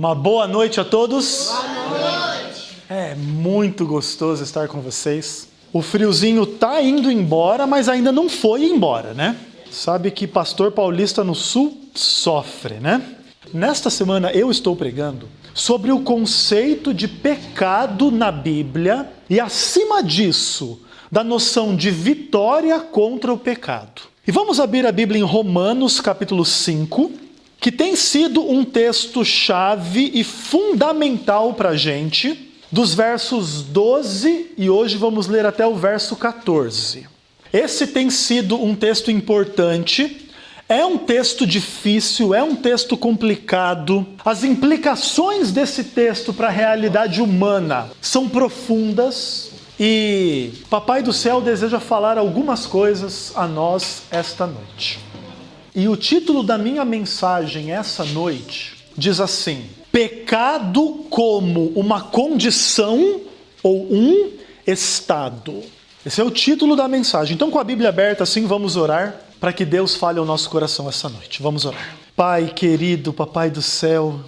Uma boa noite a todos. Boa noite. É muito gostoso estar com vocês. O friozinho tá indo embora, mas ainda não foi embora, né? Sabe que pastor paulista no sul sofre, né? Nesta semana eu estou pregando sobre o conceito de pecado na Bíblia e, acima disso, da noção de vitória contra o pecado. E vamos abrir a Bíblia em Romanos capítulo 5, que tem sido um texto-chave e fundamental para a gente, dos versos 12 e hoje vamos ler até o verso 14. Esse tem sido um texto importante, é um texto difícil, é um texto complicado. As implicações desse texto para a realidade humana são profundas e Papai do Céu deseja falar algumas coisas a nós esta noite. E o título da minha mensagem essa noite diz assim: pecado como uma condição ou um estado. Esse é o título da mensagem. Então, com a Bíblia aberta assim, vamos orar para que Deus fale ao nosso coração essa noite. Vamos orar. Pai querido, Papai do Céu,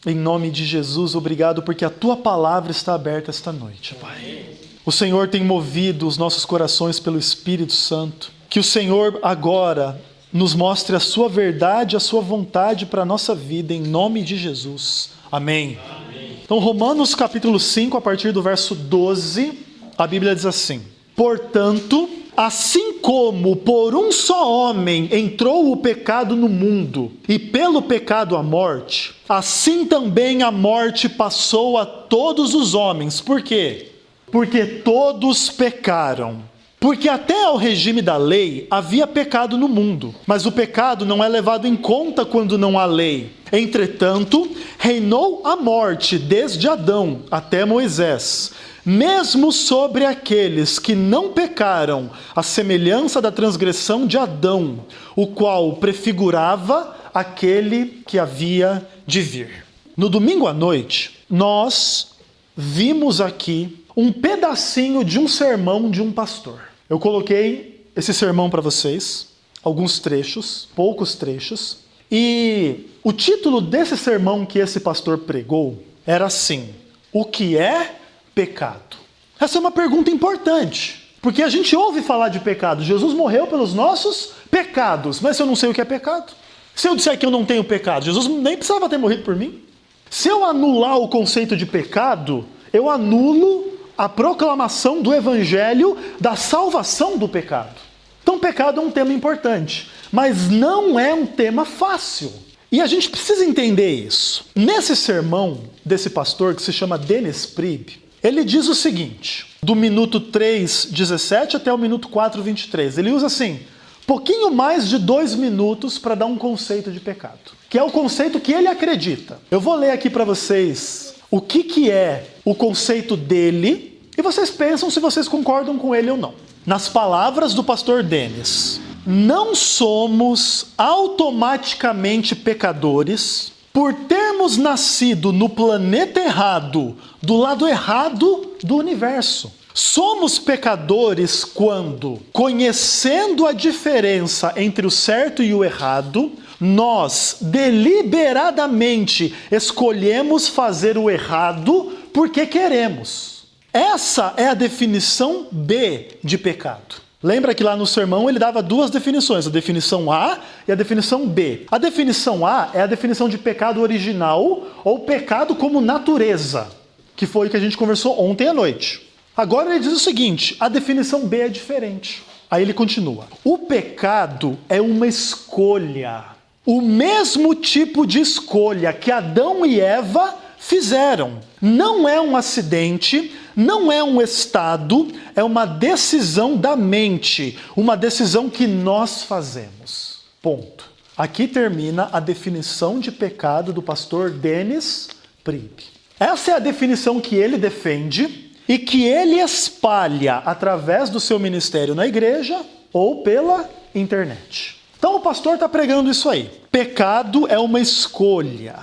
em nome de Jesus, obrigado porque a Tua palavra está aberta esta noite, Pai. O Senhor tem movido os nossos corações pelo Espírito Santo. Que o Senhor agora nos mostre a sua verdade, a sua vontade para a nossa vida, em nome de Jesus. Amém. Amém. Então, Romanos capítulo 5, a partir do verso 12, a Bíblia diz assim: portanto, assim como por um só homem entrou o pecado no mundo, e pelo pecado a morte, assim também a morte passou a todos os homens. Por quê? Porque todos pecaram. Porque até ao regime da lei havia pecado no mundo, mas o pecado não é levado em conta quando não há lei. Entretanto, reinou a morte desde Adão até Moisés, mesmo sobre aqueles que não pecaram, à semelhança da transgressão de Adão, o qual prefigurava aquele que havia de vir. No domingo à noite, nós vimos aqui um pedacinho de um sermão de um pastor. Eu coloquei esse sermão para vocês, alguns trechos, poucos trechos, e o título desse sermão que esse pastor pregou era assim: o que é pecado? Essa é uma pergunta importante, porque a gente ouve falar de pecado. Jesus morreu pelos nossos pecados, mas se eu não sei o que é pecado? Se eu disser que eu não tenho pecado, Jesus nem precisava ter morrido por mim. Se eu anular o conceito de pecado, eu anulo a proclamação do evangelho da salvação do pecado. Então, pecado é um tema importante, mas não é um tema fácil. E a gente precisa entender isso. Nesse sermão desse pastor, que se chama Dennis Priebe, ele diz o seguinte, do minuto 3:17 até o minuto 4:23. Ele usa assim, pouquinho mais de 2 minutos para dar um conceito de pecado, que é o conceito que ele acredita. Eu vou ler aqui para vocês o que é o conceito dele, e vocês pensam se vocês concordam com ele ou não. Nas palavras do pastor Dennis: não somos automaticamente pecadores por termos nascido no planeta errado, do lado errado do universo. Somos pecadores quando, conhecendo a diferença entre o certo e o errado, nós deliberadamente escolhemos fazer o errado porque queremos. Essa é a definição B de pecado. Lembra que lá no sermão ele dava 2 definições, a definição A e a definição B. A definição A é a definição de pecado original ou pecado como natureza, que foi o que a gente conversou ontem à noite. Agora ele diz o seguinte, a definição B é diferente. Aí ele continua: o pecado é uma escolha. O mesmo tipo de escolha que Adão e Eva fizeram. Não é um acidente, não é um estado, é uma decisão da mente, uma decisão que nós fazemos. Ponto. Aqui termina a definição de pecado do pastor Dennis Priebe. Essa é a definição que ele defende e que ele espalha através do seu ministério na igreja ou pela internet. Então o pastor está pregando isso aí. Pecado é uma escolha.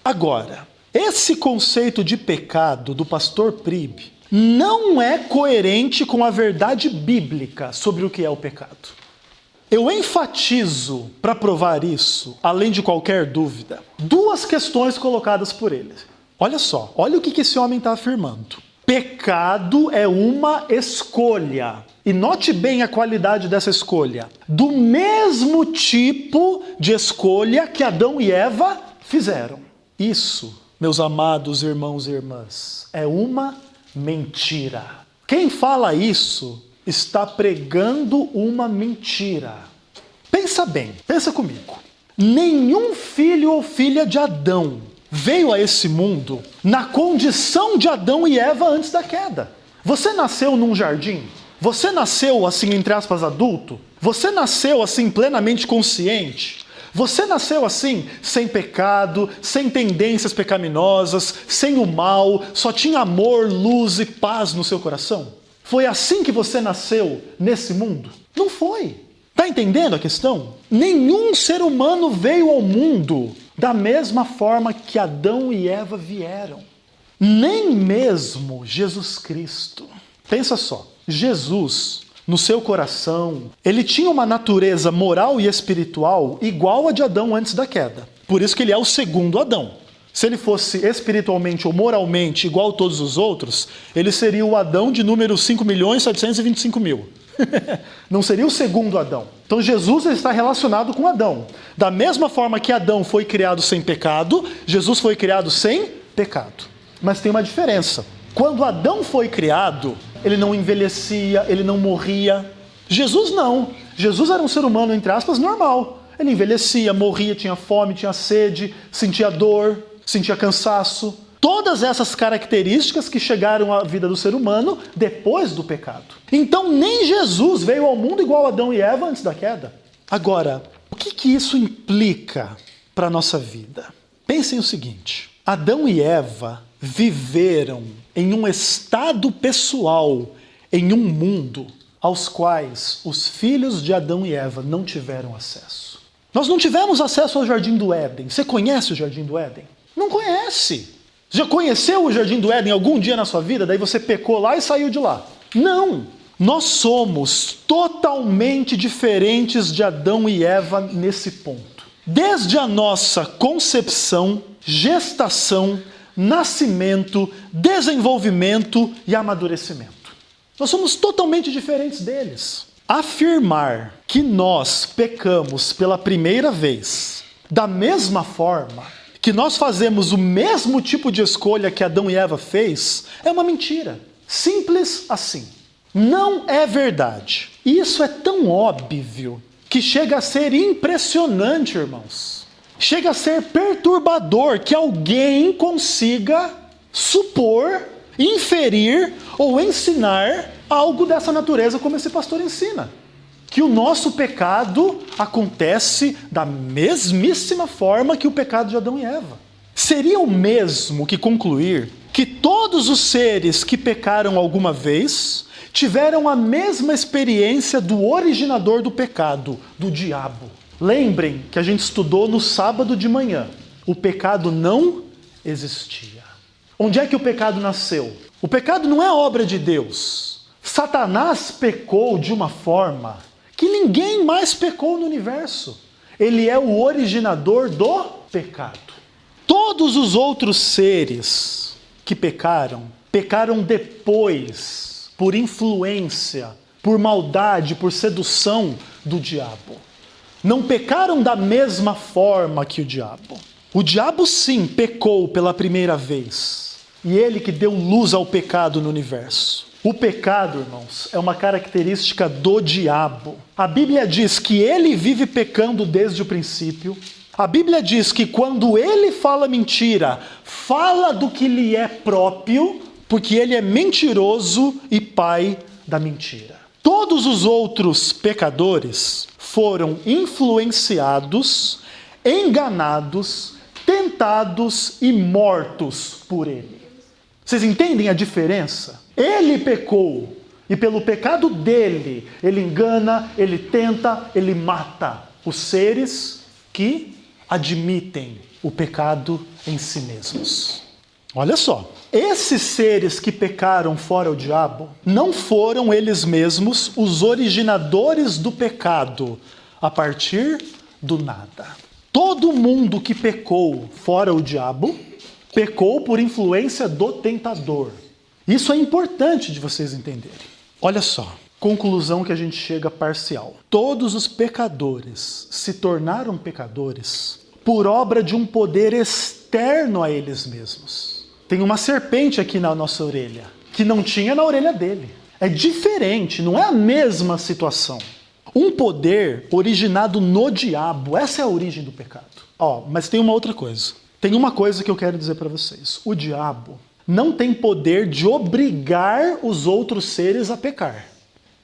Agora, esse conceito de pecado do pastor Priebe não é coerente com a verdade bíblica sobre o que é o pecado. Eu enfatizo, para provar isso, além de qualquer dúvida, duas questões colocadas por ele. Olha só, olha o que esse homem está afirmando. Pecado é uma escolha. E note bem a qualidade dessa escolha. Do mesmo tipo de escolha que Adão e Eva fizeram. Isso, meus amados irmãos e irmãs, é uma mentira. Quem fala isso está pregando uma mentira. Pensa bem, pensa comigo. Nenhum filho ou filha de Adão veio a esse mundo na condição de Adão e Eva antes da queda. Você nasceu num jardim? Você nasceu assim, entre aspas, adulto? Você nasceu assim, plenamente consciente? Você nasceu assim, sem pecado, sem tendências pecaminosas, sem o mal, só tinha amor, luz e paz no seu coração? Foi assim que você nasceu nesse mundo? Não foi. Está entendendo a questão? Nenhum ser humano veio ao mundo da mesma forma que Adão e Eva vieram. Nem mesmo Jesus Cristo. Pensa só, Jesus, no seu coração, ele tinha uma natureza moral e espiritual igual a de Adão antes da queda. Por isso que ele é o segundo Adão. Se ele fosse espiritualmente ou moralmente igual a todos os outros, ele seria o Adão de número 5.725.000. Não seria o segundo Adão. Então Jesus está relacionado com Adão. Da mesma forma que Adão foi criado sem pecado, Jesus foi criado sem pecado. Mas tem uma diferença. Quando Adão foi criado, ele não envelhecia, ele não morria. Jesus não. Jesus era um ser humano, entre aspas, normal. Ele envelhecia, morria, tinha fome, tinha sede, sentia dor, sentia cansaço. Todas essas características que chegaram à vida do ser humano depois do pecado. Então nem Jesus veio ao mundo igual Adão e Eva antes da queda. Agora, o que isso implica para a nossa vida? Pensem o seguinte, Adão e Eva viveram em um estado pessoal, em um mundo aos quais os filhos de Adão e Eva não tiveram acesso. Nós não tivemos acesso ao Jardim do Éden. Você conhece o Jardim do Éden? Não conhece. Já conheceu o Jardim do Éden algum dia na sua vida? Daí você pecou lá e saiu de lá. Não! Nós somos totalmente diferentes de Adão e Eva nesse ponto. Desde a nossa concepção, gestação, nascimento, desenvolvimento e amadurecimento. Nós somos totalmente diferentes deles. Afirmar que nós pecamos pela primeira vez, da mesma forma que nós fazemos o mesmo tipo de escolha que Adão e Eva fez, é uma mentira. Simples assim. Não é verdade. Isso é tão óbvio que chega a ser impressionante, irmãos. Chega a ser perturbador que alguém consiga supor, inferir ou ensinar algo dessa natureza como esse pastor ensina. Que o nosso pecado acontece da mesmíssima forma que o pecado de Adão e Eva. Seria o mesmo que concluir que todos os seres que pecaram alguma vez tiveram a mesma experiência do originador do pecado, do diabo. Lembrem que a gente estudou no sábado de manhã. O pecado não existia. Onde é que o pecado nasceu? O pecado não é obra de Deus. Satanás pecou de uma forma que ninguém mais pecou no universo. Ele é o originador do pecado. Todos os outros seres que pecaram, pecaram depois, por influência, por maldade, por sedução do diabo. Não pecaram da mesma forma que o diabo. O diabo sim pecou pela primeira vez. E ele que deu luz ao pecado no universo. O pecado, irmãos, é uma característica do diabo. A Bíblia diz que ele vive pecando desde o princípio. A Bíblia diz que quando ele fala mentira, fala do que lhe é próprio, porque ele é mentiroso e pai da mentira. Todos os outros pecadores foram influenciados, enganados, tentados e mortos por ele. Vocês entendem a diferença? Ele pecou, e pelo pecado dele, ele engana, ele tenta, ele mata os seres que admitem o pecado em si mesmos. Olha só, esses seres que pecaram fora o diabo, não foram eles mesmos os originadores do pecado, a partir do nada. Todo mundo que pecou, fora o diabo, pecou por influência do tentador. Isso é importante de vocês entenderem. Olha só, conclusão que a gente chega parcial. Todos os pecadores se tornaram pecadores por obra de um poder externo a eles mesmos. Tem uma serpente aqui na nossa orelha, que não tinha na orelha dele. É diferente, não é a mesma situação. Um poder originado no diabo, essa é a origem do pecado. Mas tem uma outra coisa. Tem uma coisa que eu quero dizer para vocês. O diabo não tem poder de obrigar os outros seres a pecar.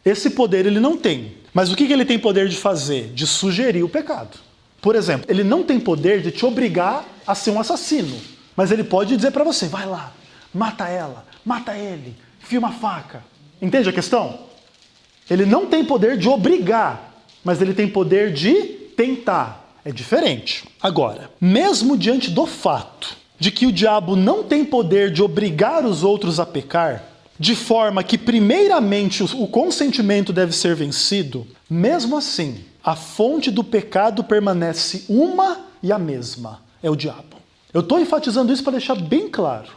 Esse poder ele não tem. Mas o que ele tem poder de fazer? De sugerir o pecado. Por exemplo, ele não tem poder de te obrigar a ser um assassino. Mas ele pode dizer para você, vai lá, mata ela, mata ele, enfia uma faca. Entende a questão? Ele não tem poder de obrigar, mas ele tem poder de tentar. É diferente. Agora, mesmo diante do fato de que o diabo não tem poder de obrigar os outros a pecar, de forma que primeiramente o consentimento deve ser vencido, mesmo assim, a fonte do pecado permanece uma e a mesma, é o diabo. Eu estou enfatizando isso para deixar bem claro.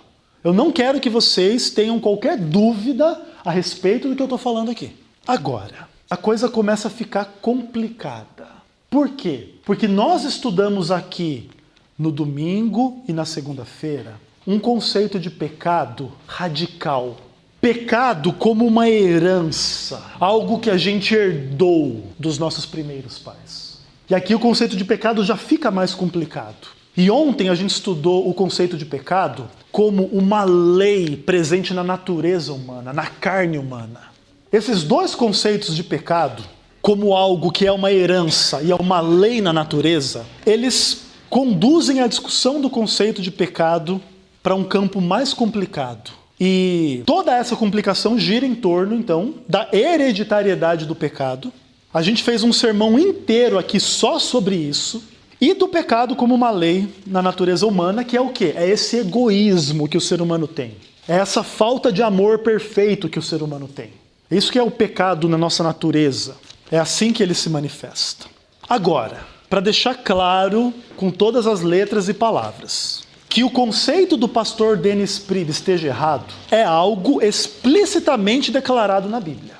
Eu não quero que vocês tenham qualquer dúvida a respeito do que eu estou falando aqui. Agora, a coisa começa a ficar complicada. Por quê? Porque nós estudamos aqui no domingo e na segunda-feira um conceito de pecado radical. Pecado como uma herança, algo que a gente herdou dos nossos primeiros pais. E aqui o conceito de pecado já fica mais complicado. E ontem a gente estudou o conceito de pecado como uma lei presente na natureza humana, na carne humana. Esses dois conceitos de pecado, como algo que é uma herança e é uma lei na natureza, eles conduzem a discussão do conceito de pecado para um campo mais complicado. E toda essa complicação gira em torno, então, da hereditariedade do pecado. A gente fez um sermão inteiro aqui só sobre isso. E do pecado como uma lei na natureza humana, que é o quê? É esse egoísmo que o ser humano tem. É essa falta de amor perfeito que o ser humano tem. É isso que é o pecado na nossa natureza. É assim que ele se manifesta. Agora, para deixar claro com todas as letras e palavras, que o conceito do pastor Dennis Priebe esteja errado, é algo explicitamente declarado na Bíblia.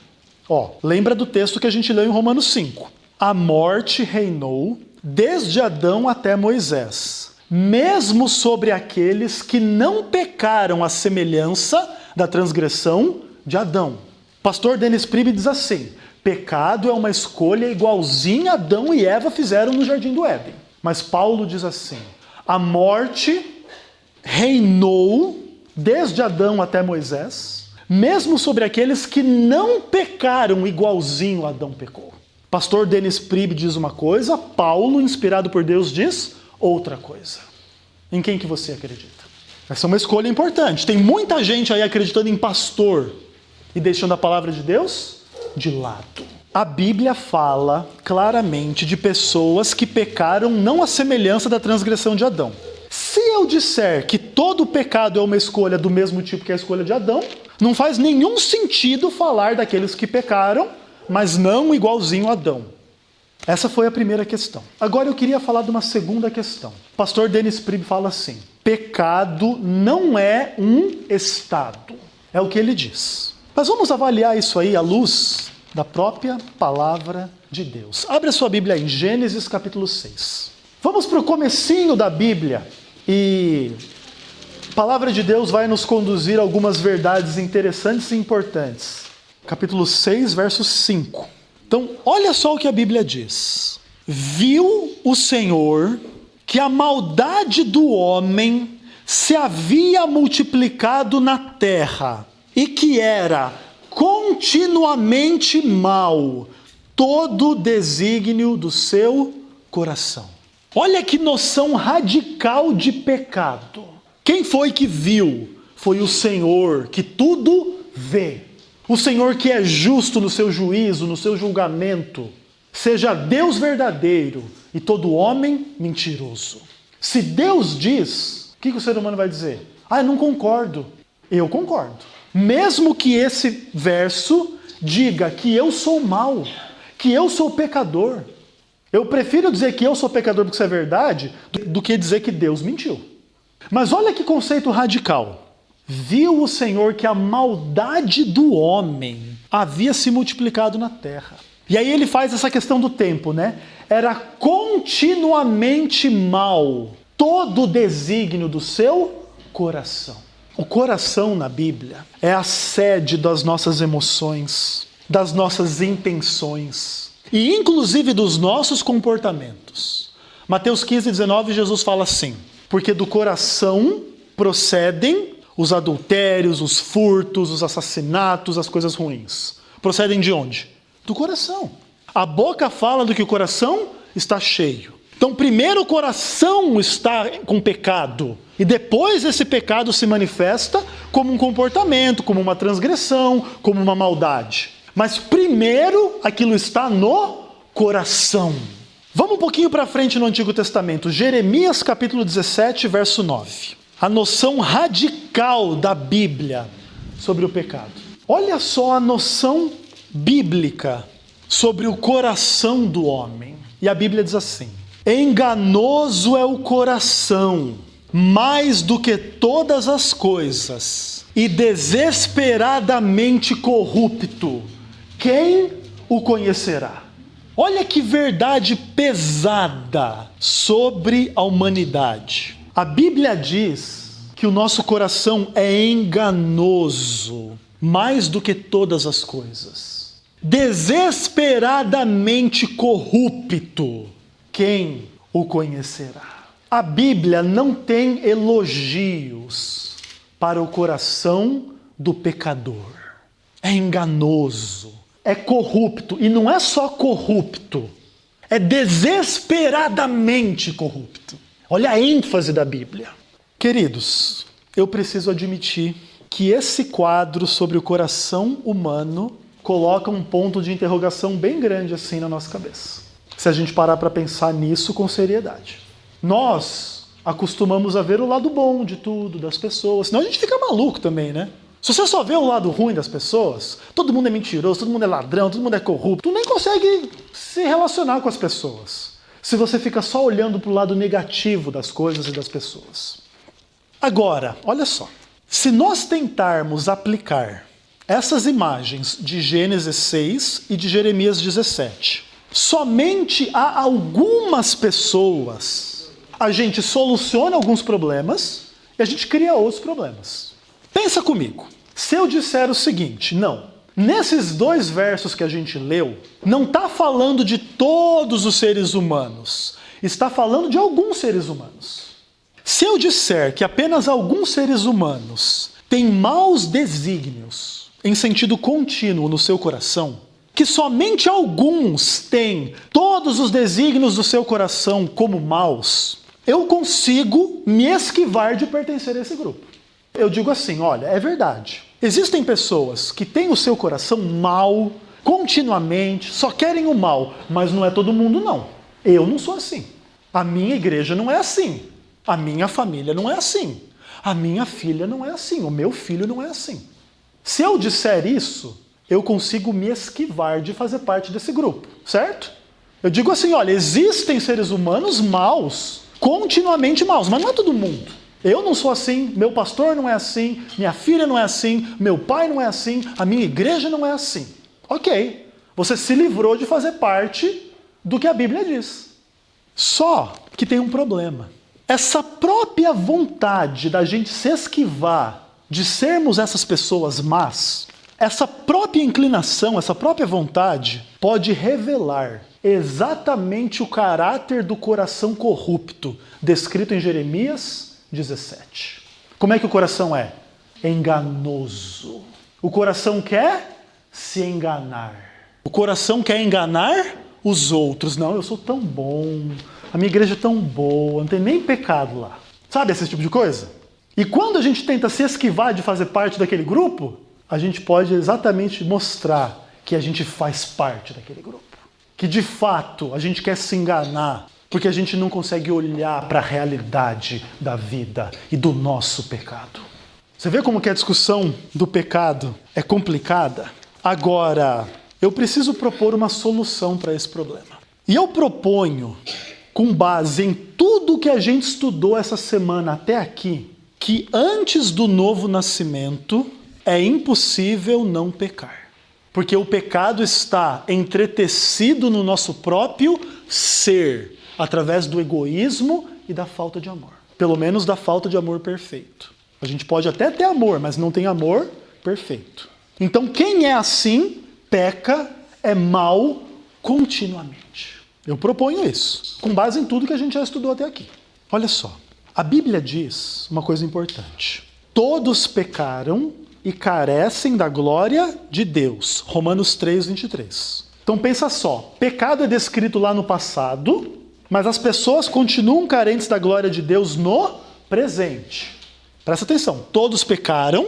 Lembra do texto que a gente leu em Romanos 5. A morte reinou desde Adão até Moisés, mesmo sobre aqueles que não pecaram à semelhança da transgressão de Adão. Pastor Dennis Priebe diz assim, pecado é uma escolha igualzinha Adão e Eva fizeram no Jardim do Éden. Mas Paulo diz assim, a morte reinou desde Adão até Moisés, mesmo sobre aqueles que não pecaram igualzinho Adão pecou. Pastor Dennis Priebe diz uma coisa, Paulo, inspirado por Deus, diz outra coisa. Em quem que você acredita? Essa é uma escolha importante. Tem muita gente aí acreditando em pastor e deixando a palavra de Deus de lado. A Bíblia fala claramente de pessoas que pecaram não à semelhança da transgressão de Adão. Se eu disser que todo pecado é uma escolha do mesmo tipo que a escolha de Adão, não faz nenhum sentido falar daqueles que pecaram, mas não igualzinho a Adão. Essa foi a primeira questão. Agora eu queria falar de uma segunda questão. Pastor Dennis Priebe fala assim, pecado não é um estado. É o que ele diz. Mas vamos avaliar isso aí à luz da própria palavra de Deus. Abre a sua Bíblia em Gênesis capítulo 6. Vamos para o comecinho da Bíblia e a palavra de Deus vai nos conduzir a algumas verdades interessantes e importantes. Capítulo 6, verso 5. Então, olha só o que a Bíblia diz. Viu o Senhor que a maldade do homem se havia multiplicado na terra e que era continuamente mau todo o desígnio do seu coração. Olha que noção radical de pecado. Quem foi que viu? Foi o Senhor que tudo vê. O Senhor que é justo no seu juízo, no seu julgamento. Seja Deus verdadeiro e todo homem mentiroso. Se Deus diz, o que o ser humano vai dizer? Eu não concordo. Eu concordo. Mesmo que esse verso diga que eu sou mau, que eu sou pecador. Eu prefiro dizer que eu sou pecador porque isso é verdade do que dizer que Deus mentiu. Mas olha que conceito radical. Viu o Senhor que a maldade do homem havia se multiplicado na terra. E aí ele faz essa questão do tempo, né? Era continuamente mal todo o desígnio do seu coração. O coração na Bíblia é a sede das nossas emoções, das nossas intenções e inclusive dos nossos comportamentos. Mateus 15:19, Jesus fala assim: porque do coração procedem os adultérios, os furtos, os assassinatos, as coisas ruins. Procedem de onde? Do coração. A boca fala do que o coração está cheio. Então, primeiro o coração está com pecado. E depois esse pecado se manifesta como um comportamento, como uma transgressão, como uma maldade. Mas primeiro aquilo está no coração. Vamos um pouquinho para frente no Antigo Testamento. Jeremias capítulo 17, verso 9. A noção radical da Bíblia sobre o pecado. Olha só a noção bíblica sobre o coração do homem. E a Bíblia diz assim: enganoso é o coração, mais do que todas as coisas, e desesperadamente corrupto. Quem o conhecerá? Olha que verdade pesada sobre a humanidade. A Bíblia diz que o nosso coração é enganoso, mais do que todas as coisas. Desesperadamente corrupto. Quem o conhecerá? A Bíblia não tem elogios para o coração do pecador. É enganoso, é corrupto, e não é só corrupto, é desesperadamente corrupto. Olha a ênfase da Bíblia. Queridos, eu preciso admitir que esse quadro sobre o coração humano coloca um ponto de interrogação bem grande assim na nossa cabeça. Se a gente parar para pensar nisso com seriedade. Nós acostumamos a ver o lado bom de tudo, das pessoas, senão a gente fica maluco também, né? Se você só vê o lado ruim das pessoas, todo mundo é mentiroso, todo mundo é ladrão, todo mundo é corrupto, tu nem consegue se relacionar com as pessoas. Se você fica só olhando para o lado negativo das coisas e das pessoas. Agora, olha só. Se nós tentarmos aplicar essas imagens de Gênesis 6 e de Jeremias 17, somente a algumas pessoas, a gente soluciona alguns problemas e a gente cria outros problemas. Pensa comigo. Se eu disser o seguinte, não, nesses dois versos que a gente leu, não está falando de todos os seres humanos, está falando de alguns seres humanos. Se eu disser que apenas alguns seres humanos têm maus desígnios em sentido contínuo no seu coração, que somente alguns têm todos os desígnios do seu coração como maus, eu consigo me esquivar de pertencer a esse grupo. Eu digo assim, olha, é verdade. Existem pessoas que têm o seu coração mau, continuamente, só querem o mal, mas não é todo mundo não. Eu não sou assim. A minha igreja não é assim. A minha família não é assim. A minha filha não é assim. O meu filho não é assim. Se eu disser isso, eu consigo me esquivar de fazer parte desse grupo, certo? Eu digo assim, olha, existem seres humanos maus, continuamente maus, mas não é todo mundo. Eu não sou assim, meu pastor não é assim, minha filha não é assim, meu pai não é assim, a minha igreja não é assim. Ok, você se livrou de fazer parte do que a Bíblia diz. Só que tem um problema. Essa própria vontade da gente se esquivar de sermos essas pessoas más, essa própria inclinação, essa própria vontade pode revelar exatamente o caráter do coração corrupto descrito em Jeremias 17. Como é que o coração é? Enganoso. O coração quer se enganar. O coração quer enganar os outros. Não, eu sou tão bom, a minha igreja é tão boa, não tem nem pecado lá. Sabe esse tipo de coisa? E quando a gente tenta se esquivar de fazer parte daquele grupo, a gente pode exatamente mostrar que a gente faz parte daquele grupo. Que de fato a gente quer se enganar, porque a gente não consegue olhar para a realidade da vida e do nosso pecado. Você vê como que a discussão do pecado é complicada? Agora, eu preciso propor uma solução para esse problema. E eu proponho, com base em tudo que a gente estudou essa semana até aqui, que antes do novo nascimento é impossível não pecar. Porque o pecado está entretecido no nosso próprio ser, através do egoísmo e da falta de amor. Pelo menos da falta de amor perfeito. A gente pode até ter amor, mas não tem amor perfeito. Então quem é assim, peca, é mau continuamente. Eu proponho isso, com base em tudo que a gente já estudou até aqui. Olha só, a Bíblia diz uma coisa importante. Todos pecaram e carecem da glória de Deus. Romanos 3, 23. Então pensa só, pecado é descrito lá no passado, mas as pessoas continuam carentes da glória de Deus no presente. Presta atenção, todos pecaram,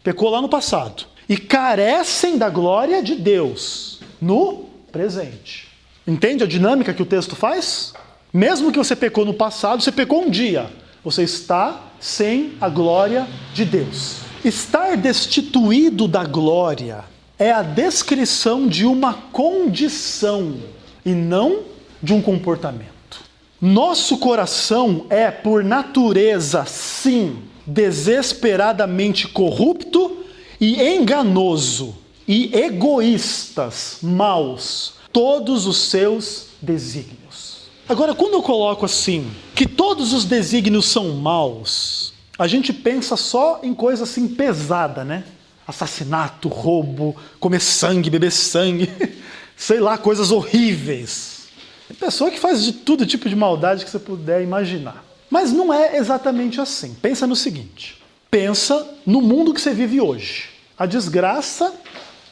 pecou lá no passado, e carecem da glória de Deus no presente. Entende a dinâmica que o texto faz? Mesmo que você pecou no passado, você pecou um dia, você está sem a glória de Deus. Estar destituído da glória é a descrição de uma condição e não de um comportamento. Nosso coração é, por natureza, sim, desesperadamente corrupto e enganoso e egoístas, maus, todos os seus desígnios. Agora, quando eu coloco assim, que todos os desígnios são maus, a gente pensa só em coisa assim pesada, né? Assassinato, roubo, comer sangue, beber sangue, sei lá, coisas horríveis. Tem pessoa que faz de todo tipo de maldade que você puder imaginar. Mas não é exatamente assim. Pensa no seguinte, pensa no mundo que você vive hoje. A desgraça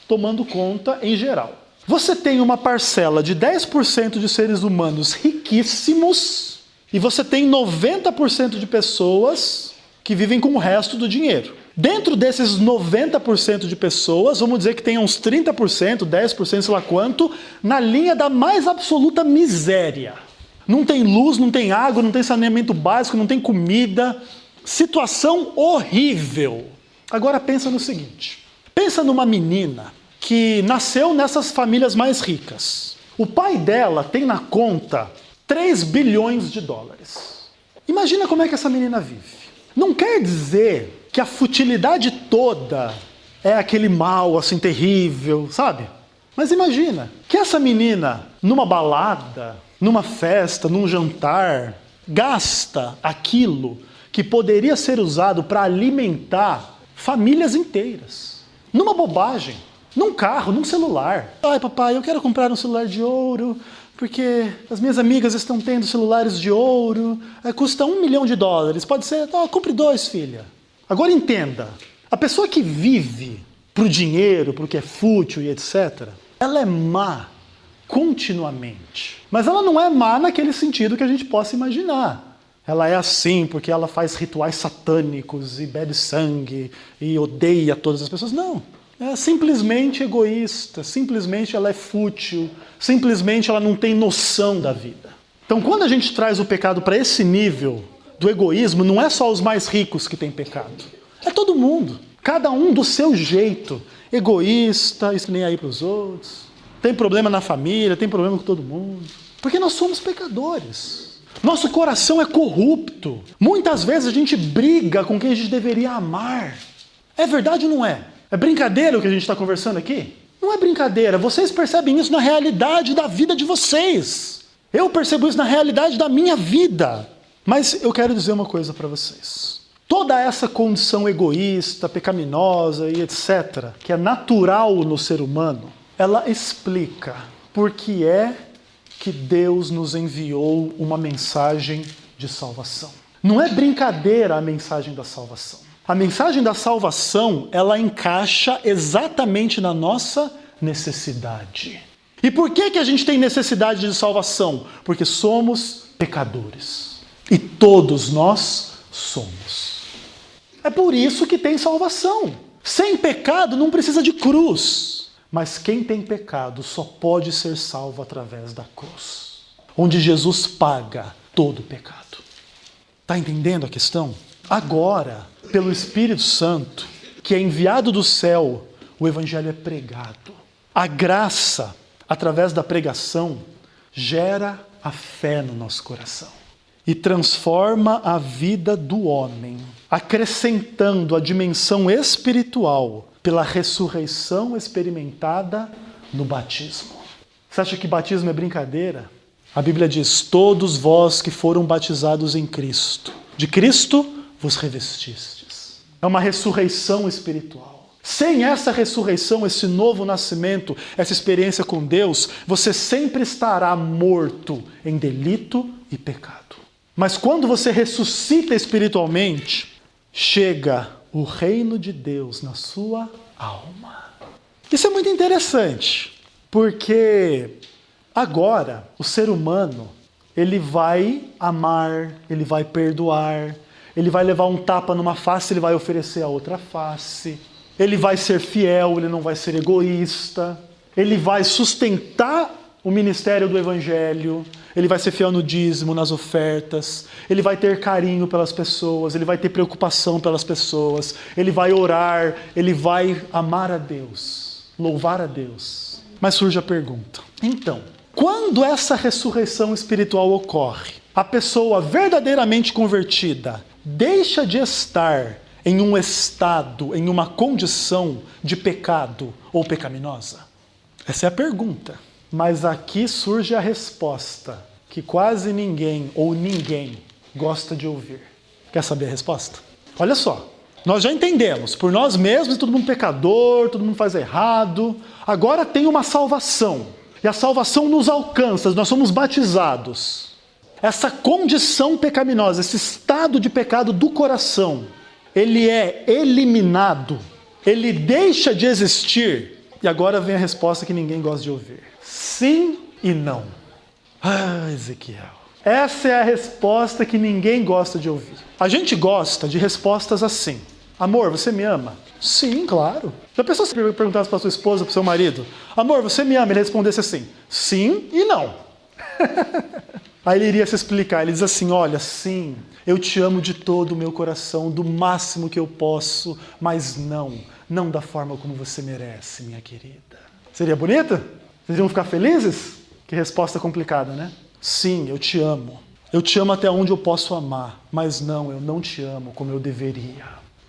tomando conta em geral. Você tem uma parcela de 10% de seres humanos riquíssimos e você tem 90% de pessoas que vivem com o resto do dinheiro. Dentro desses 90% de pessoas, vamos dizer que tem uns 30%, 10%, sei lá quanto, na linha da mais absoluta miséria. Não tem luz, não tem água, não tem saneamento básico, não tem comida. Situação horrível. Agora pensa no seguinte. Pensa numa menina que nasceu nessas famílias mais ricas. O pai dela tem na conta 3 bilhões de dólares. Imagina como é que essa menina vive. Não quer dizer que a futilidade toda é aquele mal assim terrível, sabe? Mas imagina que essa menina, numa balada, numa festa, num jantar, gasta aquilo que poderia ser usado para alimentar famílias inteiras. Numa bobagem, num carro, num celular. Ai, papai, eu quero comprar um celular de ouro, porque as minhas amigas estão tendo celulares de ouro, custa $1 milhão, pode ser, compre 2, filha. Agora entenda, a pessoa que vive pro dinheiro, pro que é fútil e etc., ela é má continuamente. Mas ela não é má naquele sentido que a gente possa imaginar. Ela é assim porque ela faz rituais satânicos e bebe sangue e odeia todas as pessoas. Não. É simplesmente egoísta, simplesmente ela é fútil, simplesmente ela não tem noção da vida. Então quando a gente traz o pecado para esse nível do egoísmo, não é só os mais ricos que têm pecado. É todo mundo. Cada um do seu jeito. Egoísta, isso nem aí para os outros. Tem problema na família, tem problema com todo mundo. Porque nós somos pecadores. Nosso coração é corrupto. Muitas vezes a gente briga com quem a gente deveria amar. É verdade ou não é? É brincadeira o que a gente está conversando aqui? Não é brincadeira. Vocês percebem isso na realidade da vida de vocês. Eu percebo isso na realidade da minha vida. Mas eu quero dizer uma coisa para vocês. Toda essa condição egoísta, pecaminosa e etc., que é natural no ser humano, ela explica por que é que Deus nos enviou uma mensagem de salvação. Não é brincadeira a mensagem da salvação. A mensagem da salvação, ela encaixa exatamente na nossa necessidade. E por que a gente tem necessidade de salvação? Porque somos pecadores. E todos nós somos. É por isso que tem salvação. Sem pecado não precisa de cruz. Mas quem tem pecado só pode ser salvo através da cruz. Onde Jesus paga todo o pecado. Está entendendo a questão? Agora, pelo Espírito Santo, que é enviado do céu, o Evangelho é pregado. A graça, através da pregação, gera a fé no nosso coração e transforma a vida do homem, acrescentando a dimensão espiritual pela ressurreição experimentada no batismo. Você acha que batismo é brincadeira? A Bíblia diz: todos vós que foram batizados em Cristo, de Cristo vos revestistes. É uma ressurreição espiritual. Sem essa ressurreição, esse novo nascimento, essa experiência com Deus, você sempre estará morto em delito e pecado. Mas quando você ressuscita espiritualmente, chega o reino de Deus na sua alma. Isso é muito interessante, porque agora o ser humano, ele vai amar, ele vai perdoar, ele vai levar um tapa numa face, ele vai oferecer a outra face, ele vai ser fiel, ele não vai ser egoísta, ele vai sustentar o ministério do evangelho, ele vai ser fiel no dízimo, nas ofertas, ele vai ter carinho pelas pessoas, ele vai ter preocupação pelas pessoas, ele vai orar, ele vai amar a Deus, louvar a Deus. Mas surge a pergunta: então, quando essa ressurreição espiritual ocorre, a pessoa verdadeiramente convertida deixa de estar em um estado, em uma condição de pecado ou pecaminosa? Essa é a pergunta. Mas aqui surge a resposta que quase ninguém ou ninguém gosta de ouvir. Quer saber a resposta? Olha só, nós já entendemos, por nós mesmos, todo mundo pecador, todo mundo faz errado. Agora tem uma salvação, e a salvação nos alcança, nós somos batizados. Essa condição pecaminosa, esse estado de pecado do coração, ele é eliminado, ele deixa de existir. E agora vem a resposta que ninguém gosta de ouvir: sim e não. Ah, Ezequiel. Essa é a resposta que ninguém gosta de ouvir. A gente gosta de respostas assim: amor, você me ama? Sim, claro. Já pensou se perguntasse para sua esposa, para o seu marido: amor, você me ama? Ele respondesse assim: sim e não. Aí ele iria se explicar, ele diz assim: olha, sim, eu te amo de todo o meu coração, do máximo que eu posso, mas não da forma como você merece, minha querida. Seria bonita? Vocês iam ficar felizes? Que resposta complicada, né? Sim, eu te amo. Eu te amo até onde eu posso amar, mas eu não te amo como eu deveria.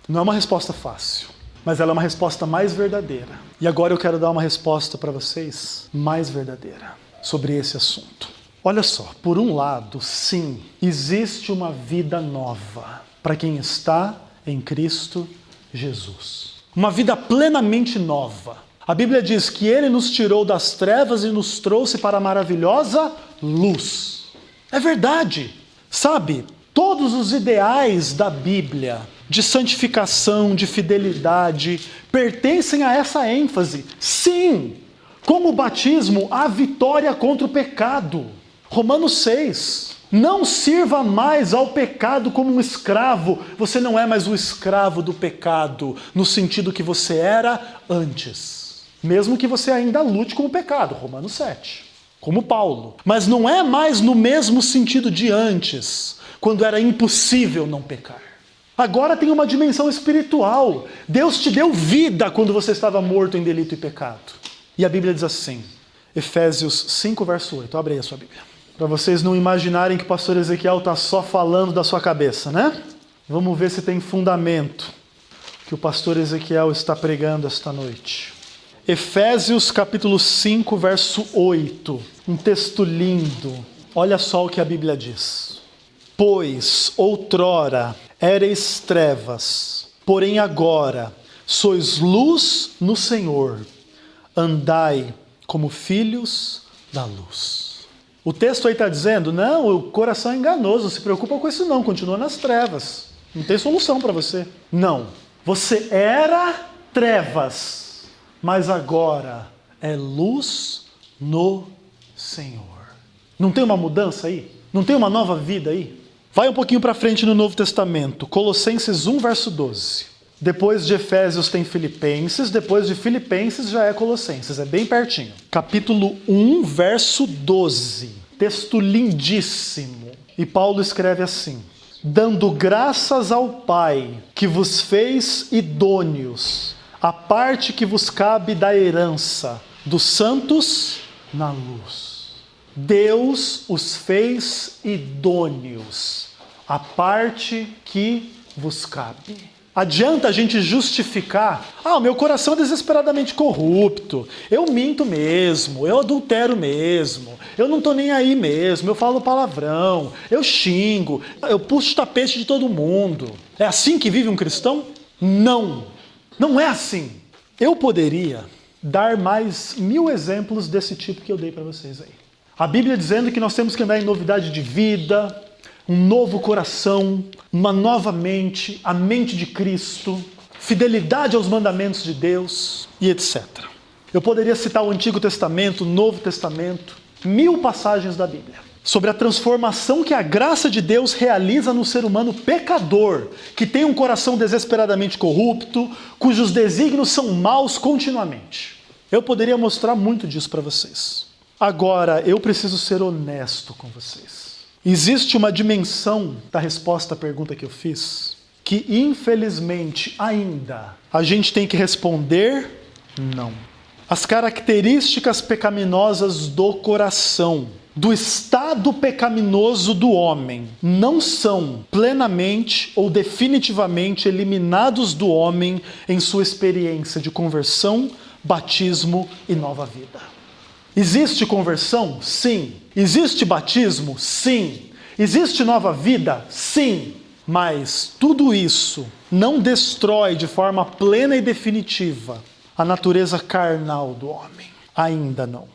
Não é uma resposta fácil, mas ela é uma resposta mais verdadeira. E agora eu quero dar uma resposta para vocês mais verdadeira sobre esse assunto. Olha só, por um lado, sim, existe uma vida nova para quem está em Cristo Jesus. Uma vida plenamente nova. A Bíblia diz que Ele nos tirou das trevas e nos trouxe para a maravilhosa luz. É verdade. Sabe, todos os ideais da Bíblia, de santificação, de fidelidade, pertencem a essa ênfase. Sim, como o batismo, a vitória contra o pecado. Romanos 6. Não sirva mais ao pecado como um escravo. Você não é mais o escravo do pecado, no sentido que você era antes. Mesmo que você ainda lute com o pecado, Romanos 7. Como Paulo. Mas não é mais no mesmo sentido de antes, quando era impossível não pecar. Agora tem uma dimensão espiritual. Deus te deu vida quando você estava morto em delito e pecado. E a Bíblia diz assim, Efésios 5, verso 8. Abre aí a sua Bíblia. Para vocês não imaginarem que o pastor Ezequiel está só falando da sua cabeça, né? Vamos ver se tem fundamento que o pastor Ezequiel está pregando esta noite. Efésios capítulo 5, verso 8. Um texto lindo. Olha só o que a Bíblia diz. Pois outrora éreis trevas, porém agora sois luz no Senhor. Andai como filhos da luz. O texto aí está dizendo, não, o coração é enganoso, não se preocupa com isso não, continua nas trevas. Não tem solução para você. Não, você era trevas, mas agora é luz no Senhor. Não tem uma mudança aí? Não tem uma nova vida aí? Vai um pouquinho para frente no Novo Testamento, Colossenses 1, verso 12. Depois de Efésios tem Filipenses, depois de Filipenses já é Colossenses, é bem pertinho. Capítulo 1, verso 12. Texto lindíssimo. E Paulo escreve assim: dando graças ao Pai, que vos fez idôneos, a parte que vos cabe da herança dos santos na luz. Deus os fez idôneos, a parte que vos cabe. Adianta a gente justificar, o meu coração é desesperadamente corrupto, eu minto mesmo, eu adultero mesmo, eu não tô nem aí mesmo, eu falo palavrão, eu xingo, eu puxo o tapete de todo mundo. É assim que vive um cristão? Não, não é assim. Eu poderia dar mais 1000 exemplos desse tipo que eu dei para vocês aí. A Bíblia dizendo que nós temos que andar em novidade de vida, um novo coração, uma nova mente, a mente de Cristo, fidelidade aos mandamentos de Deus e etc. Eu poderia citar o Antigo Testamento, o Novo Testamento, 1000 passagens da Bíblia sobre a transformação que a graça de Deus realiza no ser humano pecador, que tem um coração desesperadamente corrupto, cujos desígnios são maus continuamente. Eu poderia mostrar muito disso para vocês. Agora, eu preciso ser honesto com vocês. Existe uma dimensão da resposta à pergunta que eu fiz que, infelizmente, ainda a gente tem que responder não. As características pecaminosas do coração, do estado pecaminoso do homem, não são plenamente ou definitivamente eliminados do homem em sua experiência de conversão, batismo e nova vida. Existe conversão? Sim. Existe batismo? Sim. Existe nova vida? Sim. Mas tudo isso não destrói de forma plena e definitiva a natureza carnal do homem. Ainda não.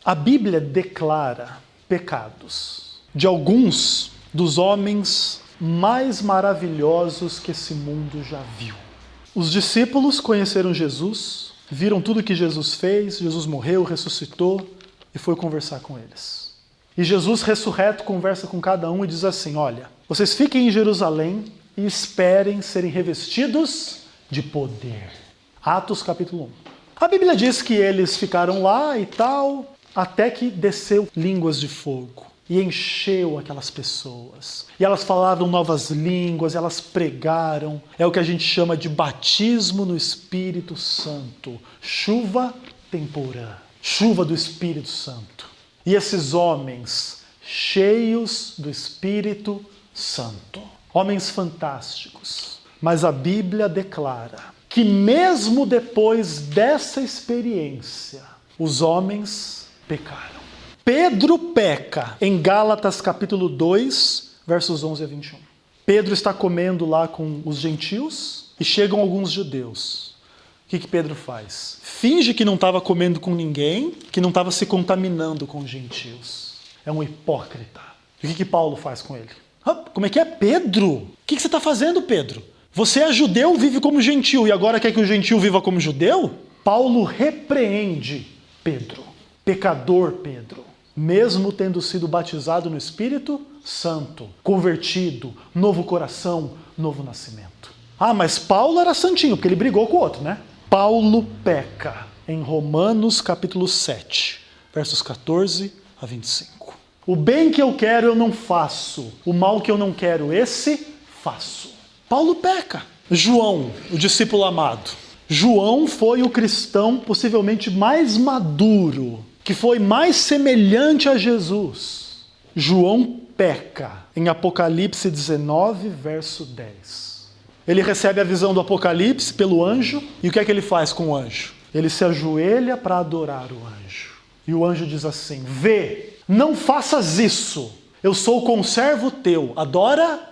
A Bíblia declara pecados de alguns dos homens mais maravilhosos que esse mundo já viu. Os discípulos conheceram Jesus, viram tudo que Jesus fez, Jesus morreu, ressuscitou e foi conversar com eles. E Jesus ressurreto conversa com cada um e diz assim: olha, vocês fiquem em Jerusalém e esperem serem revestidos de poder. Atos capítulo 1. A Bíblia diz que eles ficaram lá e tal, até que desceu línguas de fogo e encheu aquelas pessoas. E elas falavam novas línguas, elas pregaram. É o que a gente chama de batismo no Espírito Santo. Chuva temporã. Chuva do Espírito Santo. E esses homens cheios do Espírito Santo. Homens fantásticos. Mas a Bíblia declara que mesmo depois dessa experiência, os homens pecaram. Pedro peca em Gálatas capítulo 2, versos 11 a 21. Pedro está comendo lá com os gentios e chegam alguns judeus. O que Pedro faz? Finge que não estava comendo com ninguém, que não estava se contaminando com os gentios. É um hipócrita. E o que Paulo faz com ele? Como é que é, Pedro? O que você está fazendo, Pedro? Você é judeu, vive como gentil, e agora quer que o gentil viva como judeu? Paulo repreende Pedro, pecador Pedro, mesmo tendo sido batizado no Espírito Santo, convertido, novo coração, novo nascimento. Mas Paulo era santinho, porque ele brigou com o outro, né? Paulo peca em Romanos capítulo 7, versos 14 a 25. O bem que eu quero eu não faço, o mal que eu não quero esse faço. Paulo peca. João, o discípulo amado. João foi o cristão possivelmente mais maduro, que foi mais semelhante a Jesus. João peca em Apocalipse 19, verso 10. Ele recebe a visão do Apocalipse pelo anjo, e o que é que ele faz com o anjo? Ele se ajoelha para adorar o anjo. E o anjo diz assim: vê, não faças isso, eu sou o conservo teu, adora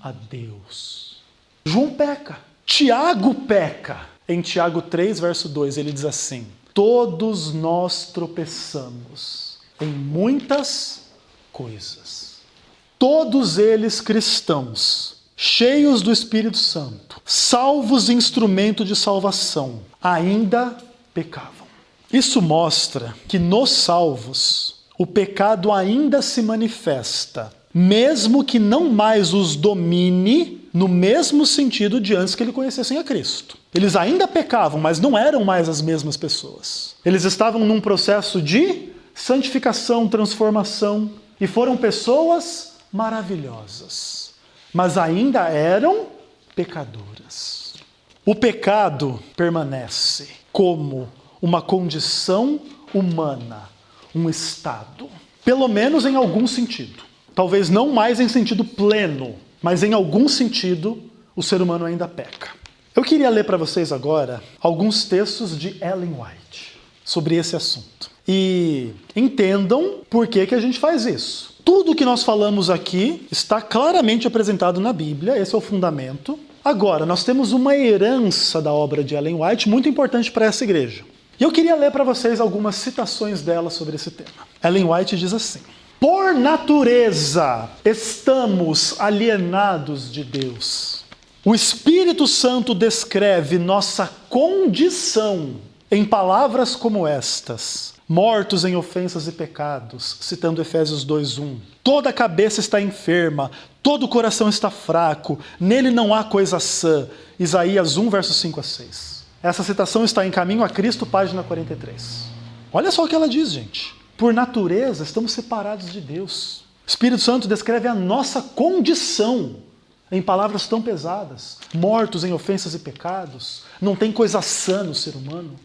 a Deus. João peca. Tiago peca. Em Tiago 3, verso 2, ele diz assim: todos nós tropeçamos em muitas coisas. Todos eles cristãos, cheios do Espírito Santo, salvos instrumento de salvação, ainda pecavam. Isso mostra que nos salvos, o pecado ainda se manifesta, mesmo que não mais os domine no mesmo sentido de antes que eles conhecessem a Cristo. Eles ainda pecavam, mas não eram mais as mesmas pessoas. Eles estavam num processo de santificação, transformação, e foram pessoas maravilhosas, mas ainda eram pecadoras. O pecado permanece como uma condição humana, um estado. Pelo menos em algum sentido. Talvez não mais em sentido pleno, mas em algum sentido o ser humano ainda peca. Eu queria ler para vocês agora alguns textos de Ellen White sobre esse assunto. E entendam por que a gente faz isso. Tudo que nós falamos aqui está claramente apresentado na Bíblia, esse é o fundamento. Agora, nós temos uma herança da obra de Ellen White muito importante para essa igreja. E eu queria ler para vocês algumas citações dela sobre esse tema. Ellen White diz assim: por natureza estamos alienados de Deus. O Espírito Santo descreve nossa condição em palavras como estas: mortos em ofensas e pecados, citando Efésios 2:1. Toda a cabeça está enferma, todo o coração está fraco, nele não há coisa sã. Isaías 1, versos 5 a 6. Essa citação está em Caminho a Cristo, página 43. Olha só o que ela diz, gente. Por natureza, estamos separados de Deus. O Espírito Santo descreve a nossa condição em palavras tão pesadas. Mortos em ofensas e pecados. Não tem coisa sã no ser humano.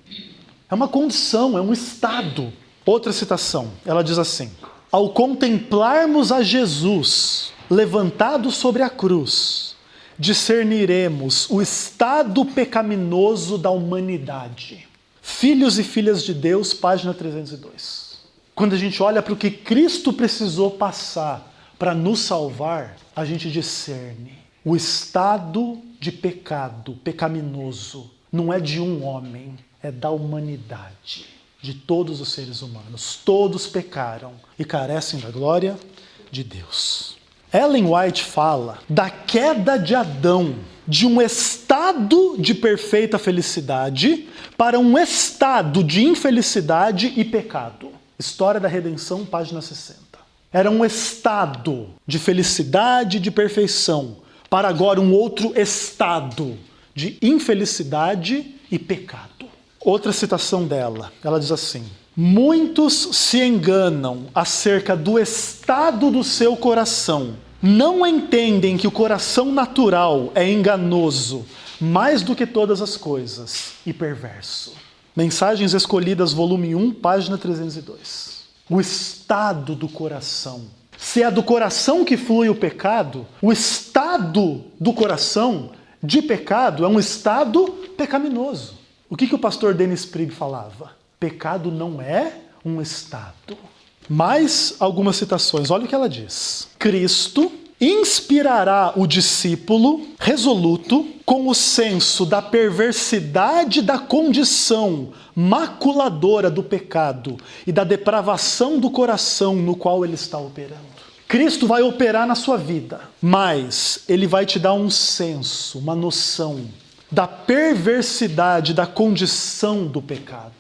É uma condição, é um estado. Outra citação, ela diz assim: ao contemplarmos a Jesus levantado sobre a cruz, discerniremos o estado pecaminoso da humanidade. Filhos e filhas de Deus, página 302. Quando a gente olha para o que Cristo precisou passar para nos salvar, a gente discerne o estado de pecado pecaminoso. Não é de um homem, é da humanidade, de todos os seres humanos. Todos pecaram e carecem da glória de Deus. Ellen White fala da queda de Adão, de um estado de perfeita felicidade para um estado de infelicidade e pecado. História da Redenção, página 60. Era um estado de felicidade e de perfeição para agora um outro estado de infelicidade e pecado. Outra citação dela, ela diz assim: muitos se enganam acerca do estado do seu coração. Não entendem que o coração natural é enganoso, mais do que todas as coisas, e perverso. Mensagens Escolhidas, volume 1, página 302. O estado do coração. Se é do coração que flui o pecado, o estado do coração de pecado é um estado pecaminoso. O que o pastor Dennis Prigg falava? Pecado não é um estado. Mais algumas citações, olha o que ela diz. Cristo inspirará o discípulo resoluto com o senso da perversidade da condição maculadora do pecado e da depravação do coração no qual ele está operando. Cristo vai operar na sua vida, mas ele vai te dar um senso, uma noção da perversidade da condição do pecado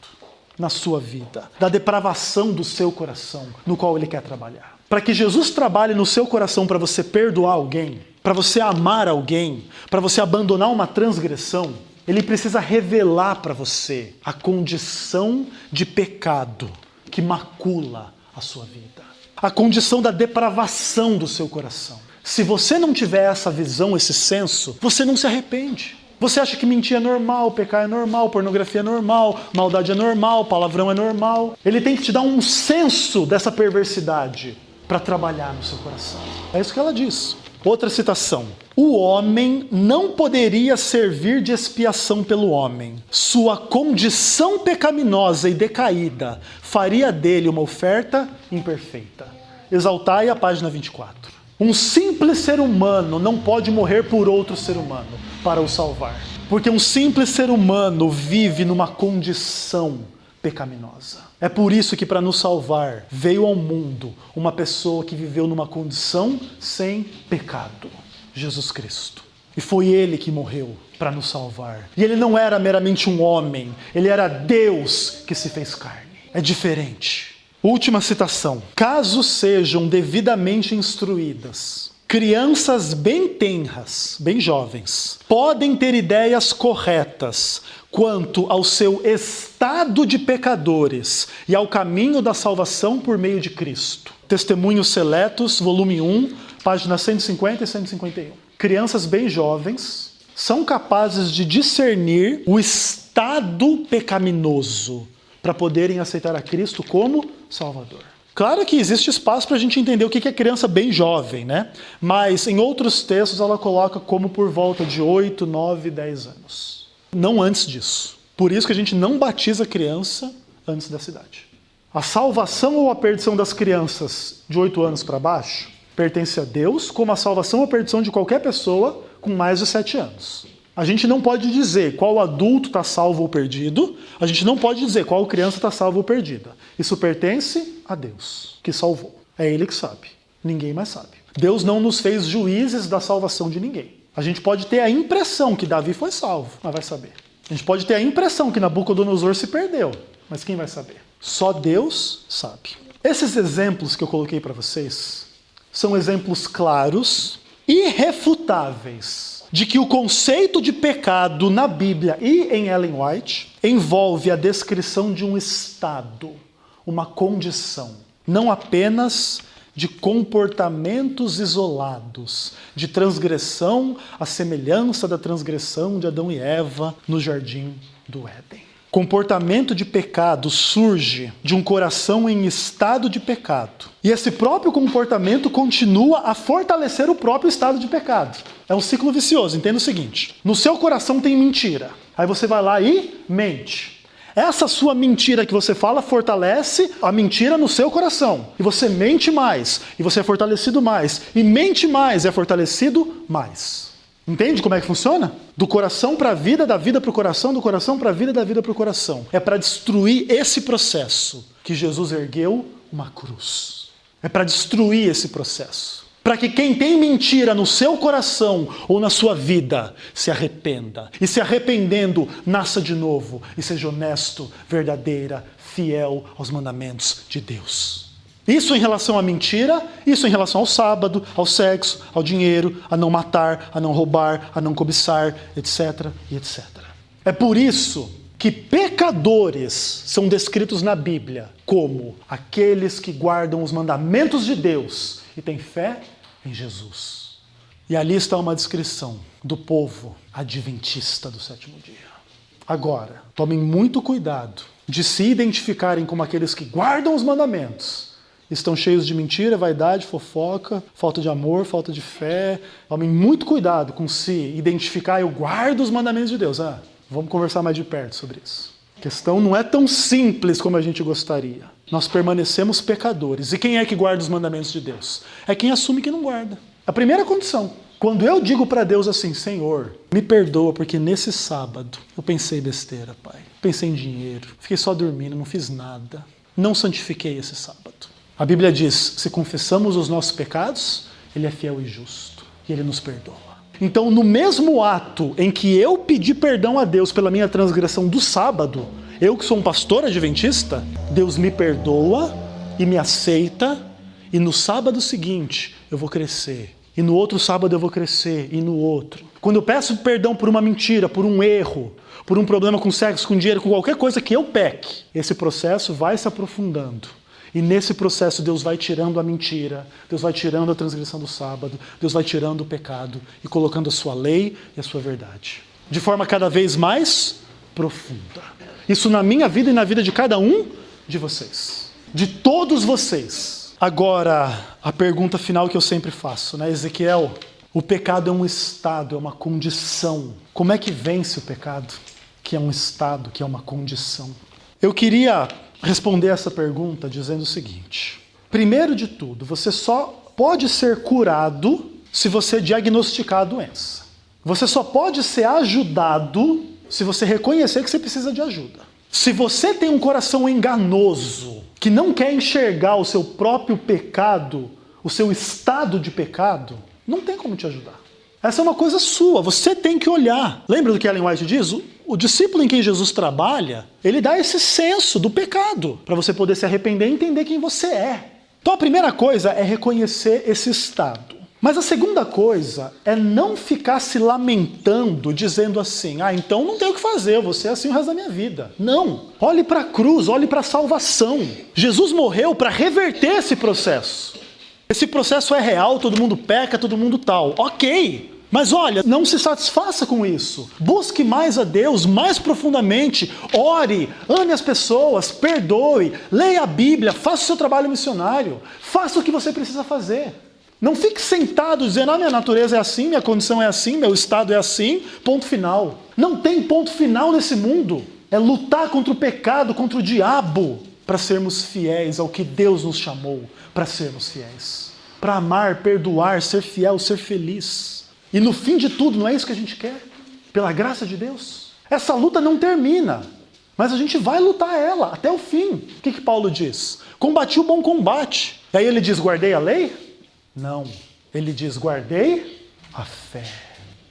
na sua vida, da depravação do seu coração, no qual ele quer trabalhar. Para que Jesus trabalhe no seu coração para você perdoar alguém, para você amar alguém, para você abandonar uma transgressão, ele precisa revelar para você a condição de pecado que macula a sua vida. A condição da depravação do seu coração. Se você não tiver essa visão, esse senso, você não se arrepende. Você acha que mentir é normal, pecar é normal, pornografia é normal, maldade é normal, palavrão é normal. Ele tem que te dar um senso dessa perversidade para trabalhar no seu coração. É isso que ela diz. Outra citação. O homem não poderia servir de expiação pelo homem. Sua condição pecaminosa e decaída faria dele uma oferta imperfeita. Exaltai a página 24. Um simples ser humano não pode morrer por outro ser humano para o salvar. Porque um simples ser humano vive numa condição pecaminosa. É por isso que para nos salvar veio ao mundo uma pessoa que viveu numa condição sem pecado. Jesus Cristo. E foi ele que morreu para nos salvar. E ele não era meramente um homem, ele era Deus que se fez carne. É diferente. Última citação. Caso sejam devidamente instruídas, crianças bem tenras, bem jovens, podem ter ideias corretas quanto ao seu estado de pecadores e ao caminho da salvação por meio de Cristo. Testemunhos Seletos, volume 1, páginas 150 e 151. Crianças bem jovens são capazes de discernir o estado pecaminoso para poderem aceitar a Cristo como Salvador. Claro que existe espaço para a gente entender o que é criança bem jovem, né? Mas em outros textos ela coloca como por volta de 8, 9, 10 anos. Não antes disso. Por isso que a gente não batiza criança antes dessa idade. A salvação ou a perdição das crianças de 8 anos para baixo pertence a Deus, como a salvação ou a perdição de qualquer pessoa com mais de 7 anos. A gente não pode dizer qual adulto está salvo ou perdido, a gente não pode dizer qual criança está salva ou perdida. Isso pertence a Deus, que salvou. É Ele que sabe. Ninguém mais sabe. Deus não nos fez juízes da salvação de ninguém. A gente pode ter a impressão que Davi foi salvo, mas vai saber. A gente pode ter a impressão que Nabucodonosor se perdeu, mas quem vai saber? Só Deus sabe. Esses exemplos que eu coloquei para vocês são exemplos claros, irrefutáveis, de que o conceito de pecado na Bíblia e em Ellen White envolve a descrição de um estado, uma condição, não apenas de comportamentos isolados, de transgressão à semelhança da transgressão de Adão e Eva no jardim do Éden. Comportamento de pecado surge de um coração em estado de pecado. E esse próprio comportamento continua a fortalecer o próprio estado de pecado. É um ciclo vicioso. Entenda o seguinte: no seu coração tem mentira. Aí você vai lá e mente. Essa sua mentira que você fala fortalece a mentira no seu coração. E você mente mais. E você é fortalecido mais. E mente mais e é fortalecido mais. Entende como é que funciona? Do coração para a vida, da vida para o coração, do coração para a vida, da vida para o coração. É para destruir esse processo que Jesus ergueu uma cruz. É para destruir esse processo. Para que quem tem mentira no seu coração ou na sua vida se arrependa. E se arrependendo, nasça de novo e seja honesto, verdadeira, fiel aos mandamentos de Deus. Isso em relação à mentira, isso em relação ao sábado, ao sexo, ao dinheiro, a não matar, a não roubar, a não cobiçar, etc. e etc. É por isso que pecadores são descritos na Bíblia como aqueles que guardam os mandamentos de Deus e têm fé em Jesus. E ali está uma descrição do povo adventista do sétimo dia. Agora, tomem muito cuidado de se identificarem como aqueles que guardam os mandamentos. Estão cheios de mentira, vaidade, fofoca, falta de amor, falta de fé. Tomem muito cuidado com se identificar, eu guardo os mandamentos de Deus. Vamos conversar mais de perto sobre isso. A questão não é tão simples como a gente gostaria. Nós permanecemos pecadores. E quem é que guarda os mandamentos de Deus? É quem assume que não guarda. A primeira condição. Quando eu digo para Deus assim, Senhor, me perdoa porque nesse sábado eu pensei besteira, Pai. Pensei em dinheiro, fiquei só dormindo, não fiz nada. Não santifiquei esse sábado. A Bíblia diz, se confessamos os nossos pecados, Ele é fiel e justo, e Ele nos perdoa. Então, no mesmo ato em que eu pedi perdão a Deus pela minha transgressão do sábado, eu que sou um pastor adventista, Deus me perdoa e me aceita, e no sábado seguinte eu vou crescer, e no outro sábado eu vou crescer, e no outro. Quando eu peço perdão por uma mentira, por um erro, por um problema com sexo, com dinheiro, com qualquer coisa que eu peque, esse processo vai se aprofundando. E nesse processo Deus vai tirando a mentira, Deus vai tirando a transgressão do sábado, Deus vai tirando o pecado e colocando a sua lei e a sua verdade. De forma cada vez mais profunda. Isso na minha vida e na vida de cada um de vocês. De todos vocês. Agora, a pergunta final que eu sempre faço, né, Ezequiel? O pecado é um estado, é uma condição. Como é que vence o pecado? Que é um estado, que é uma condição. Eu queria responder essa pergunta dizendo o seguinte: primeiro de tudo, você só pode ser curado se você diagnosticar a doença. Você só pode ser ajudado se você reconhecer que você precisa de ajuda. Se você tem um coração enganoso, que não quer enxergar o seu próprio pecado, o seu estado de pecado, não tem como te ajudar. Essa é uma coisa sua, você tem que olhar. Lembra do que Ellen White diz? O discípulo em quem Jesus trabalha, ele dá esse senso do pecado, para você poder se arrepender e entender quem você é. Então a primeira coisa é reconhecer esse estado. Mas a segunda coisa é não ficar se lamentando, dizendo assim, então não tenho o que fazer, eu vou ser assim o resto da minha vida. Não, olhe para a cruz, olhe para a salvação. Jesus morreu para reverter esse processo. Esse processo é real, todo mundo peca, todo mundo tal. Ok, Mas olha, não se satisfaça com isso. Busque mais a Deus, mais profundamente. Ore, ame as pessoas, perdoe, leia a Bíblia, faça o seu trabalho missionário. Faça o que você precisa fazer. Não fique sentado dizendo, minha natureza é assim, minha condição é assim, meu estado é assim, ponto final. Não tem ponto final nesse mundo. É lutar contra o pecado, contra o diabo, para sermos fiéis ao que Deus nos chamou para sermos fiéis. Para amar, perdoar, ser fiel, ser feliz. E no fim de tudo, não é isso que a gente quer? Pela graça de Deus. Essa luta não termina, mas a gente vai lutar ela até o fim. O que Paulo diz? Combati o bom combate. E aí ele diz, guardei a lei? Não. Ele diz, guardei a fé.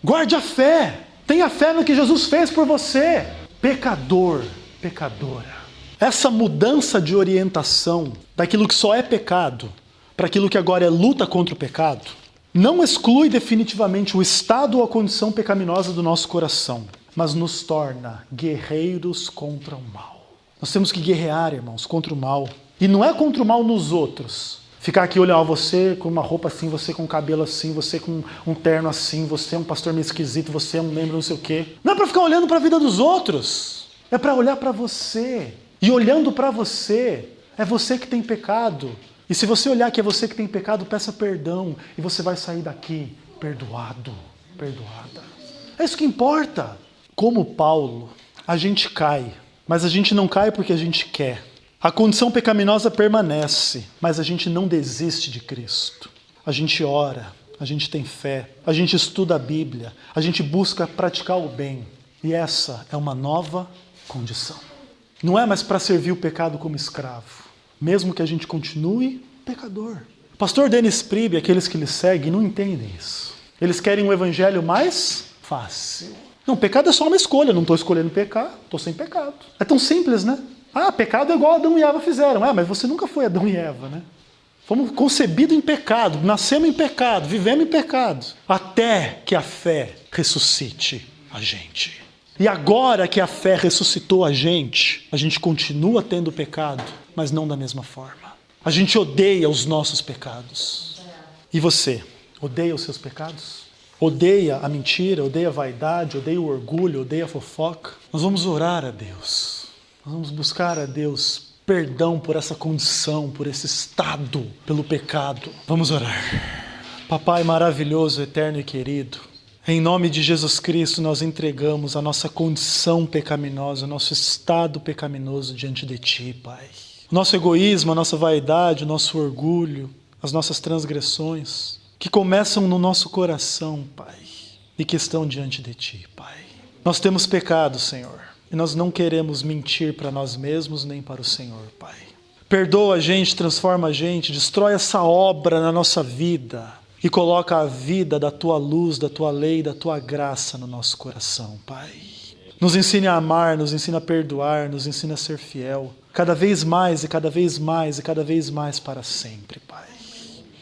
Guarde a fé. Tenha fé no que Jesus fez por você. Pecador, pecadora. Essa mudança de orientação daquilo que só é pecado para aquilo que agora é luta contra o pecado, não exclui definitivamente o estado ou a condição pecaminosa do nosso coração, mas nos torna guerreiros contra o mal. Nós temos que guerrear, irmãos, contra o mal. E não é contra o mal nos outros. Ficar aqui, olhar você com uma roupa assim, você com um cabelo assim, você com um terno assim, você é um pastor meio esquisito, você é um membro não sei o quê. Não é para ficar olhando para a vida dos outros. É para olhar para você. E olhando para você, é você que tem pecado. E se você olhar que é você que tem pecado, peça perdão. E você vai sair daqui perdoado, perdoada. É isso que importa. Como Paulo, a gente cai. Mas a gente não cai porque a gente quer. A condição pecaminosa permanece, mas a gente não desiste de Cristo. A gente ora, a gente tem fé, a gente estuda a Bíblia, a gente busca praticar o bem. E essa é uma nova condição. Não é mais para servir o pecado como escravo, mesmo que a gente continue pecador. Pastor Dennis Priebe, aqueles que lhe seguem, não entendem isso. Eles querem um evangelho mais fácil. Não, pecado é só uma escolha, não estou escolhendo pecar, estou sem pecado. É tão simples, né? Pecado é igual Adão e Eva fizeram. Mas você nunca foi Adão e Eva, né? Fomos concebidos em pecado, nascemos em pecado, vivemos em pecado, até que a fé ressuscite a gente. E agora que a fé ressuscitou a gente continua tendo pecado, mas não da mesma forma. A gente odeia os nossos pecados. E você, odeia os seus pecados? Odeia a mentira, odeia a vaidade, odeia o orgulho, odeia a fofoca? Nós vamos orar a Deus. Nós vamos buscar a Deus perdão por essa condição, por esse estado, pelo pecado. Vamos orar. Papai maravilhoso, eterno e querido, em nome de Jesus Cristo nós entregamos a nossa condição pecaminosa, o nosso estado pecaminoso diante de Ti, Pai. O nosso egoísmo, a nossa vaidade, o nosso orgulho, as nossas transgressões, que começam no nosso coração, Pai, e que estão diante de Ti, Pai. Nós temos pecado, Senhor. E nós não queremos mentir para nós mesmos nem para o Senhor, Pai. Perdoa a gente, transforma a gente, destrói essa obra na nossa vida e coloca a vida da Tua luz, da Tua lei, da Tua graça no nosso coração, Pai. Nos ensine a amar, nos ensine a perdoar, nos ensine a ser fiel, cada vez mais e cada vez mais e cada vez mais para sempre, Pai.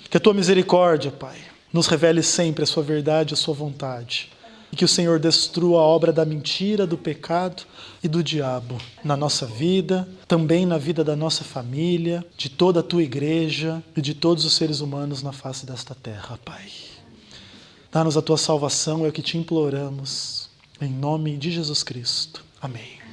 Que a Tua misericórdia, Pai, nos revele sempre a Sua verdade, a Sua vontade. E que o Senhor destrua a obra da mentira, do pecado e do diabo na nossa vida, também na vida da nossa família, de toda a Tua igreja e de todos os seres humanos na face desta terra, Pai. Dá-nos a Tua salvação, é o que Te imploramos, em nome de Jesus Cristo. Amém.